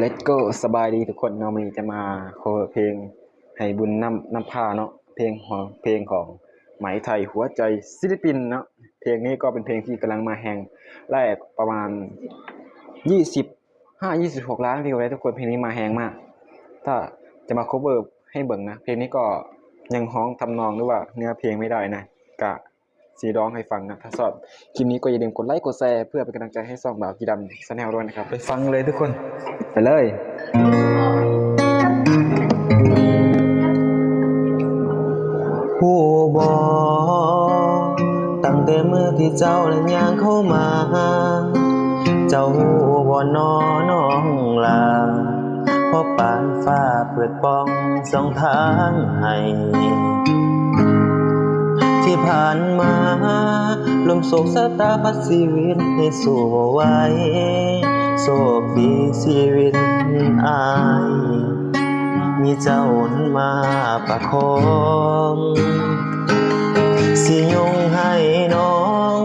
Let's go สบายดีทุกคนเนาะวันนี้จะมาโคเวอร์เพลงให้บุญน้ำพาเนาะเพลงของไหมไทยหัวใจศิลปินเนาะเพลงนี้ก็เป็นเพลงที่กำลังมาแหงแรกประมาณ26 ล้านวิวเลยทุกคนเพลงนี้มาแหงมากถ้าจะมาโคเวอร์ให้เบิ่งนะเพลงนี้ก็ยังฮ้องทำนองหรือว่าเนื้อเพลงไม่ได้นะกะสีร้องให้ฟังนะถ้าชอบคลิปนี้ก็อย่าลืมกดไลค์กดแชร์เพื่อเป็นกำลังใจให้ซ่องบ่าวกีดำชาแนลด้วยนะครับไปฟังเลยทุกคนไปเลยผู้บอกตั้งแต่มือที่เจ้าและย่างเข้ามาเจ้าหูบ่น้องลาเพราะปานฟ้าเปิดป้องสองทางให้ที่ผ่านมาลมโศกสตาพัดชีวิตให้สู้บ่ไหวโศกดีชีวิตอายมีเจ้านั้นมาประคองสิยงให้น้อง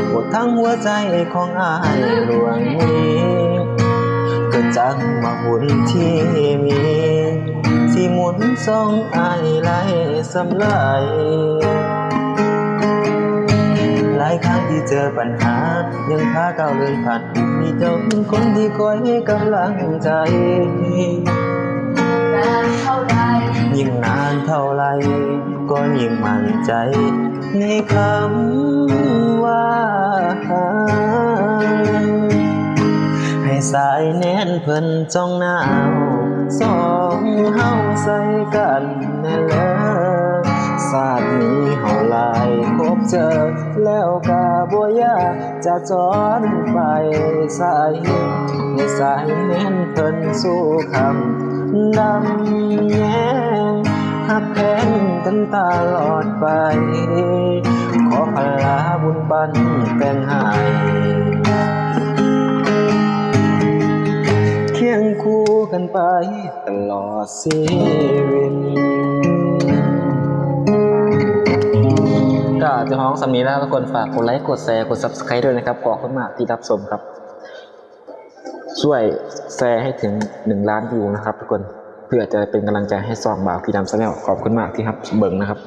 หมดทั้งหัวใจของอายหลวงนี้ก็จังมาหุ่นที่มีที่หมุนส่องอายไหลสำไหลหลายครั้งที่เจอปัญหายังพาก้าวเลยผ่านมีเจ้าเป็นคนที่คอยให้กำลังใจยิ่งนานเท่าไรก็ยิ่งมั่นใจในคำว่าให้สายแน่นเพิ่นจ้องหน้าสองเฮาใส่กันแน่เลยศาสตร์นี้เฮาลายพบเจอแล้วกะบ่ยากจะจอนไปสายให้สายแน่นเพิ่นสู้คำดำแย้งหักแพงกันตลอดไปขอพลาบุญปันแต่งให้เคียงคู่กันไปตลอดชีวิตก็จะฮ้องสำนีแล้วทุกคนฝากกดไลค์กดแชร์กด Subscribe ด้วยนะครับขอบคุณมากที่รับชมครับช่วยแชร์ให้ถึง1 ล้านวิวนะครับทุกคนเพื่อจะเป็นกำลังใจให้ซองบ่าวพี่ดำชาแนลขอบคุณมากที่ครับเบิ่งนะครับ